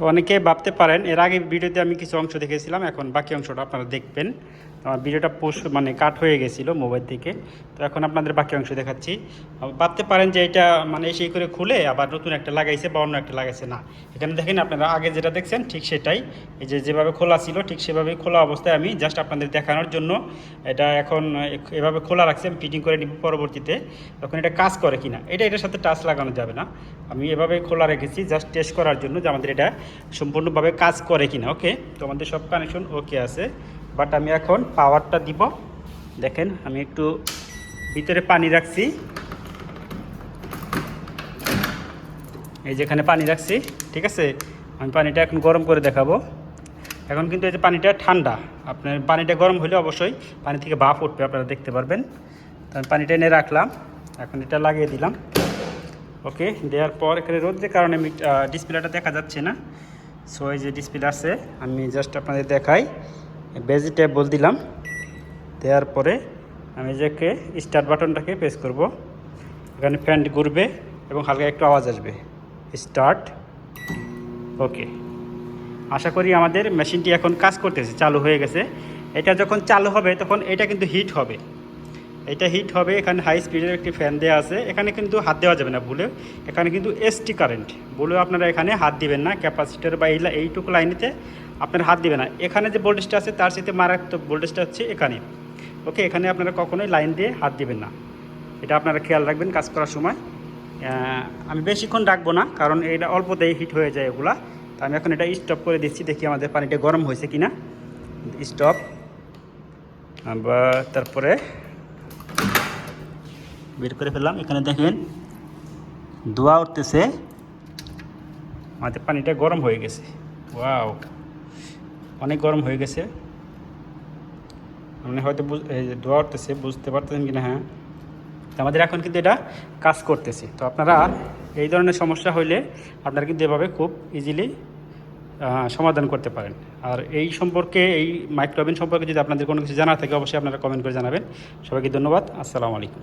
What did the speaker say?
তো অনেকে ভাবতে পারেন এর আগে ভিডিওতে আমি কিছু অংশ দেখেছিলাম, এখন বাকি অংশটা আপনারা দেখবেন। আমার ভিডিওটা পোস্ট মানে কাট হয়ে গেছিলো মোবাইল থেকে, তো এখন আপনাদের বাকি অংশ দেখাচ্ছি। ভাবতে পারেন যে এটা মানে সেই করে খুলে আবার নতুন একটা লাগাইছে বা অন্য একটা লাগাইছে, না। এখানে দেখেন আপনারা আগে যেটা দেখছেন ঠিক সেটাই, এই যে যেভাবে খোলা ছিল ঠিক সেভাবেই খোলা অবস্থায় আমি জাস্ট আপনাদের দেখানোর জন্য এটা এখন এভাবে খোলা রাখছি। আমি ফিটিং করে নিব পরবর্তীতে, তখন এটা কাজ করে কিনা। এটার সাথে টাচ লাগানো যাবে না, আমি এভাবেই খোলা রেখেছি জাস্ট টেস্ট করার জন্য যে আমাদের এটা সম্পূর্ণভাবে কাজ করে কিনা। ওকে, তো আমাদের সব কানেকশন ওকে আছে, বাট আমি এখন পাওয়ারটা দিব। দেখেন আমি একটু ভিতরে পানি রাখছি, এই যেখানে পানি রাখছি, ঠিক আছে। আমি পানিটা এখন গরম করে দেখাবো। এখন কিন্তু এই যে পানিটা ঠান্ডা, আপনার পানিটা গরম হলে অবশ্যই পানি থেকে ভাপ উঠবে, আপনারা দেখতে পারবেন। তো আমি পানিটা এনে রাখলাম, এখন এটা লাগিয়ে দিলাম। ওকে, দেওয়ার পর এখানে রোদের কারণে আমি ডিসপ্লেটা দেখা যাচ্ছে না, সো এই যে ডিসপ্লে আছে আমি জাস্ট আপনাদের দেখাই। ভেজিটেবল দিলাম, দেওয়ার পরে আমি যেকে স্টার্ট বাটনটাকে প্রেস করব। এখানে ফ্যান ঘুরবে এবং হালকা একটু আওয়াজ আসবে, স্টার্ট। ওকে, আশা করি আমাদের মেশিনটি এখন কাজ করতেছে, চালু হয়ে গেছে। এটা যখন চালু হবে তখন এটা কিন্তু হিট হবে, এটা হিট হবে। এখানে হাই স্পিডের একটি ফ্যান দেওয়া আছে, এখানে কিন্তু হাত দেওয়া যাবে না ভুলে। এখানে কিন্তু এসটি কারেন্ট বলেও আপনারা এখানে হাত দিবেন না, ক্যাপাসিটার বা এইটুকু লাইনেতে আপনারা হাত দিবেন না। এখানে যে ভোল্টেজটা আছে তার সাথে মারাত্মক ভোল্টেজটা হচ্ছে এখানে। ওকে, এখানে আপনারা কখনোই লাইন দিয়ে হাত দিবেন না, এটা আপনারা খেয়াল রাখবেন কাজ করার সময়। আমি বেশিক্ষণ রাখবো না, কারণ এটা অল্পতেই হিট হয়ে যায় এগুলা। তো আমি এখন এটা স্টপ করে দিচ্ছি, দেখি আমাদের পানিটা গরম হয়েছে কিনা। স্টপ, আবার তারপরে বের করে ফেললাম। এখানে দেখেন ধোঁয়া উঠতেছে, আমাদের পানিটা গরম হয়ে গেছে। ওয়াও, অনেক গরম হয়ে গেছে। মানে হয়তো ধোঁয়া উঠতেছে, বুঝতে পারতেছেন কিনা? হ্যাঁ, আমাদের এখন কিন্তু এটা কাজ করতেছে। তো আপনারা এই ধরনের সমস্যা হইলে আপনারা কিন্তু এভাবে খুব ইজিলি সমাধান করতে পারেন। আর এই সম্পর্কে, এই মাইক্রোওভেন সম্পর্কে যদি আপনাদের কোনো কিছু জানার থাকে অবশ্যই আপনারা কমেন্ট করে জানাবেন। সবাইকে ধন্যবাদ, আসসালামু আলাইকুম।